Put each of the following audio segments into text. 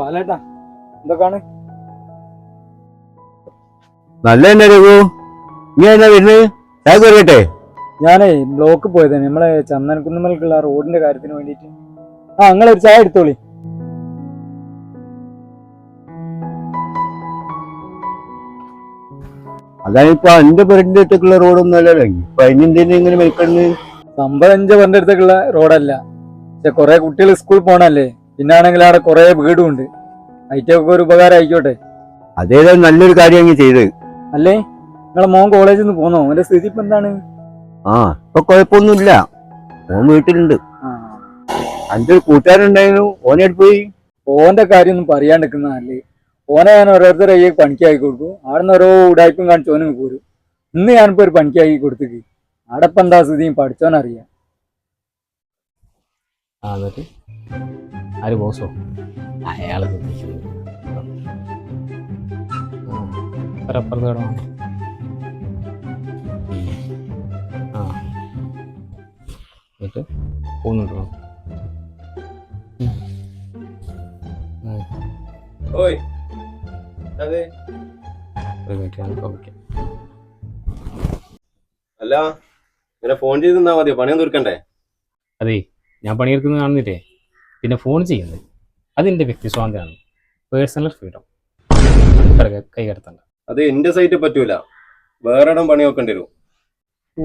ബാലേട്ടാ എന്തൊക്കെയാണ്? നല്ല തന്നെ രഘു. നീ എന്നാ വരുന്നത്? ചായ കയറിയട്ടെ. ഞാനേ ബ്ലോക്ക് പോയത് നമ്മളെ ചന്ദനക്കുന്നുമൽക്കുള്ള റോഡിന്റെ കാര്യത്തിന് വേണ്ടിട്ട്. നിങ്ങളൊരു ചായ എടുത്തോളി. അതാണിപ്പോ എന്റെ പേരിന്റെ അടുത്തേക്കുള്ള റോഡൊന്നും അല്ലല്ലോ. ഇപ്പൊ അതിനെന്തിനാ ഇങ്ങനെ മെനക്കെടുന്നത്? സംഭവം എന്റെ പേരുടെ അടുത്തേക്കുള്ള റോഡല്ല, പക്ഷെ കുറെ കുട്ടികൾ സ്കൂളിൽ പോണല്ലേ. പിന്നാണെങ്കിൽ അവിടെ കുറെ വീടും ഉണ്ട്. അതിറ്റൊക്കെ ഒരു ഉപകാരം ആയിക്കോട്ടെ. അതേതായാലും നല്ലൊരു കാര്യം അങ്ങ് ചെയ്ത്. അല്ലേ, നിങ്ങളെ മോൻ കോളേജിൽ നിന്ന് പോന്നോ? അവന്റെ സ്ഥിതി ഇപ്പൊ എന്താണ്? ഇപ്പൊ കുഴപ്പമൊന്നുമില്ല, ഓൻ വീട്ടിലുണ്ട്. എന്റെ ഒരു കൂട്ടുകാരുണ്ടായിരുന്നു, ഓനെടുത്ത് പോയി. ഓന്റെ കാര്യം ഒന്നും പറയാണ്ടിരിക്കുന്നതല്ലേ. ഓനെ ഞാൻ ഓരോരുത്തരെ ഈ പണിക്കാക്കി കൊടുക്കും. അവിടെ നിന്ന് ഓരോ ഉടായ്പും കാണിച്ച് ഓനും പോരും. ഇന്ന് ഞാനിപ്പോ ഒരു പണിക്കാക്കി കൊടുത്തേക്ക്. അവിടെ ഇപ്പൊ എന്താ സ്ഥിതിയും പഠിച്ചോനറിയാം. എന്നിട്ട് ആര് ബോസോ? അയാൾ അപ്പുറത്ത് കിടന്നു. എന്നിട്ട് പോകുന്നുണ്ടോ? അല്ല, ഇങ്ങനെ ഫോൺ ചെയ്ത് നിന്നാ മതിയോ? പണിയൊന്നും തീർക്കണ്ടേ? അതെ, ഞാൻ പണിയെടുക്കുന്നത് കാണുന്നില്ലേ, പിന്നെ ഫോൺ ചെയ്യുന്നത് അതെന്റെ വ്യക്തി സ്വാതന്ത്ര്യമാണ്, പേഴ്സണൽ ഫ്രീഡം. കൈ കടത്തണ്ട. അത് എന്റെ സൈറ്റ് പറ്റൂല, വേറെ ഇടം പണി നോക്കേണ്ടി വരും. ഓ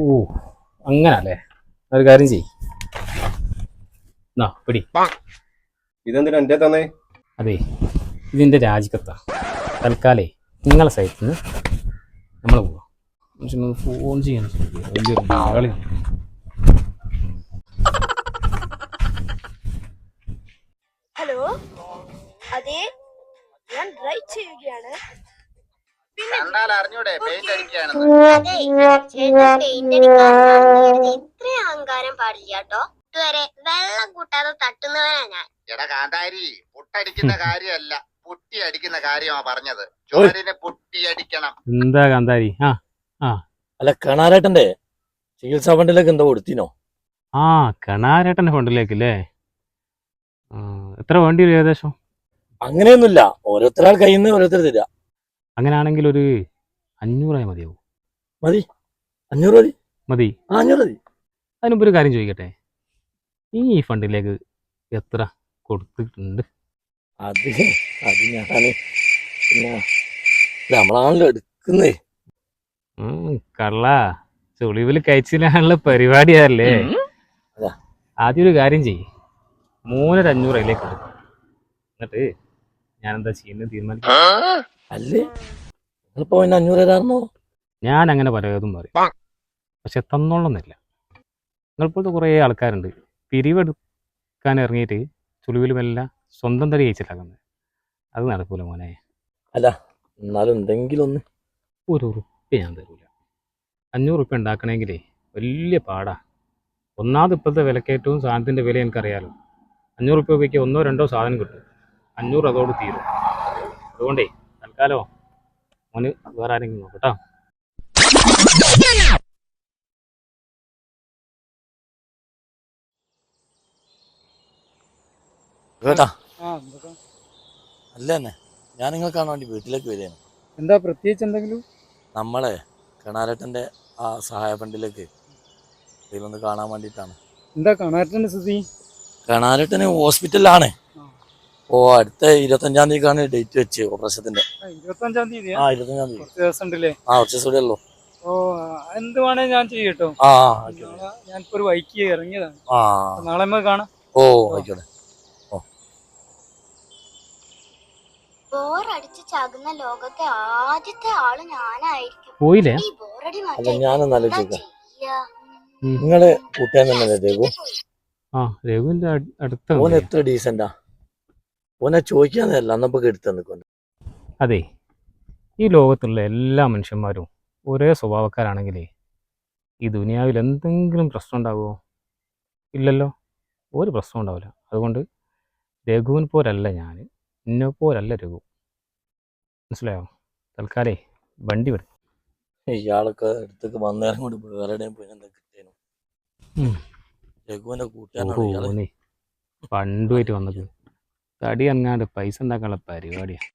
അങ്ങനല്ലേ, ഒരു കാര്യം ചെയ്, പിടി. ഇതെന്തിനാ എന്റെ തന്നെ? അതെ, ഇതിന്റെ രാജിക്കത്താ. തൽക്കാലേ നിങ്ങളെ സൈറ്റിൽ നിന്ന് നമ്മൾ പോവാം. ഫോൺ ചെയ്യണം. ഹലോ, അതെ, ഞാൻ ഡ്രൈവ് ചെയ്യുകയാണ്. ഇത്ര അഹങ്കാരം പാടില്ല കേട്ടോ. ഇതുവരെ വെള്ളം കൂട്ടാതെ തട്ടുന്നവനാ ഞാൻ. എടാ കാന്താരി, പൊട്ടടിക്കുന്ന കാര്യമല്ല, പൊട്ടി അടിക്കുന്ന കാര്യമാ പറഞ്ഞത്. ചോരനെ പൊട്ടി അടിക്കണം. എന്താ കാന്താരി? അല്ല, കണാരേട്ടന്റെ ചികിത്സാ ഫണ്ടിലേക്ക് എന്തോ കൊടുത്തിനോ? കണാരേട്ടന്റെ ഫണ്ടിലേക്കല്ലേ? എത്ര വേണ്ടി വരും ഏകദേശം? അങ്ങനെയൊന്നുമില്ല, ഓരോരുത്തരാൾ കയ്യിൽ നിന്ന് ഓരോരുത്തർ തരാ. അങ്ങനെയാണെങ്കിൽ ഒരു 500 മതിയാവും. മതി, 500 മതി. 500 മതി. അതിനുമ്പ് ഒരു കാര്യം ചോദിക്കട്ടെ, ഈ ഫണ്ടിലേക്ക് എത്ര കൊടുത്തിട്ടുണ്ട്? അത് ഞാന് പിന്നെ നമ്മളാണല്ലോ എടുക്കുന്നേ. കള്ള ചുളിവിൽ കഴിച്ചില്ലാനുള്ള പരിപാടിയല്ലേ? ആദ്യം ഒരു കാര്യം ചെയ്യ്, 300 അതിലേക്ക് കൊടുക്കും. എന്നിട്ട് ഞാനെന്താ ചെയ്യുന്നത് തീരുമാനിക്കാം. അല്ലേ, നിങ്ങളിപ്പോ 500 തരാറുണ്ടോ? ഞാൻ അങ്ങനെ പലതും പറയും, പക്ഷെ തന്നോളന്നില്ല. നിങ്ങളിപ്പോഴത്തെ കുറേ ആൾക്കാരുണ്ട് പിരിവെടുക്കാൻ ഇറങ്ങിയിട്ട് ചുളിവിലുമെല്ലാം സ്വന്തം തടി കഴിച്ചിട്ടാക്കുന്നത്. അത് നടക്കൂല മോനെ. അല്ല, എന്നാലും എന്തെങ്കിലും ഒന്ന്. 1 ഉറുപ്പ്യ ഞാൻ തരൂല. 500 ഉറുപ്പ്യ ഉണ്ടാക്കണമെങ്കിലേ വലിയ പാടാ. ഒന്നാമത് ഇപ്പോഴത്തെ വിലക്കയറ്റവും സാധനത്തിൻ്റെ വില എനിക്കറിയാലോ. 500 ഉറുപ്പ്യ ഉപയോഗിക്കുക 1 2 സാധനം കിട്ടും, 500 അതോട് തീരും. അതുകൊണ്ടേ തൽക്കാലോ മോന് വേറെ ആരെങ്കിലും നോക്കട്ടോ. കേട്ടാ, അല്ല തന്നെ ഞാൻ നിങ്ങൾ കാണാൻ വേണ്ടി വീട്ടിലേക്ക് വരികയാണ്. എന്താ പ്രത്യേകിച്ച് എന്തെങ്കിലും? നമ്മളെ കണാരേട്ടന്റെ ആ സഹായ ഫണ്ടിലേക്ക് ഇതിലൊന്ന് കാണാൻ വേണ്ടിയിട്ടാണ്. എന്താ കണാരേട്ടന്റെ സ്ഥിതി? കണാരേട്ടന് ഹോസ്പിറ്റലിലാണ്. അടുത്ത 25-ാം തീയതിക്കാണ് ഡേറ്റ് വെച്ച് ഓപ്പറേഷത്തിന്റെ. 25-ാം തീയതി? 25-ാം തീയതി. കുറച്ച് ദിവസം ഉണ്ടല്ലേ? കുറച്ച് ദിവസം ഉള്ളൂ. എന്ത് വേണേ ഞാൻ ചെയ്യട്ടോ. ഞാനിപ്പോ ഒരു വൈക്ക് ഇറങ്ങിയതാണ്. നാളെ നമുക്ക് കാണാം. ആയിക്കോട്ടെ. ബോറടിച്ച് ചാകുന്ന ലോകത്തെ ആദ്യത്തെ ആള് ഞാനായിരിക്കും. പോയില്ലേ? ഈ ബോറടി അല്ല, ഞാനൊന്ന് ആലോചിക്കാം. നിങ്ങള് കൂട്ടാൻ തന്നെ രഘു? രഘുവിന്റെ അടുത്ത ഓൻ എത്ര ഡീസന്റാ. ഓനെ ചോദിക്കാന്നല്ല അന്നപ്പോ എടുത്തു നിൽക്കുന്നു. അതെ, ഈ ലോകത്തുള്ള എല്ലാ മനുഷ്യന്മാരും ഒരേ സ്വഭാവക്കാരാണെങ്കിലേ ഈ ദുനിയാവിൽ എന്തെങ്കിലും പ്രശ്നം ഉണ്ടാകുമോ? ഇല്ലല്ലോ, ഒരു പ്രശ്നം ഉണ്ടാവില്ല. അതുകൊണ്ട് രഘുവിനെ പോലല്ല ഞാൻ, എന്നെ പോലല്ല രഘു, മനസ്സിലായോ? തൽക്കാലേ വണ്ടി വിടും. ഇയാളൊക്കെ അടുത്തേക്ക് വന്നേരം കൊണ്ട് വേറെ പോയി എന്താ കിട്ടേനു? രഘുവിന്റെ കൂട്ടുകാരനാണ് പണ്ടുമായിട്ട് വന്നത്. തടി അനങ്ങാണ്ട് പൈസ ഉണ്ടാക്കാനുള്ള പരിപാടിയാണ്.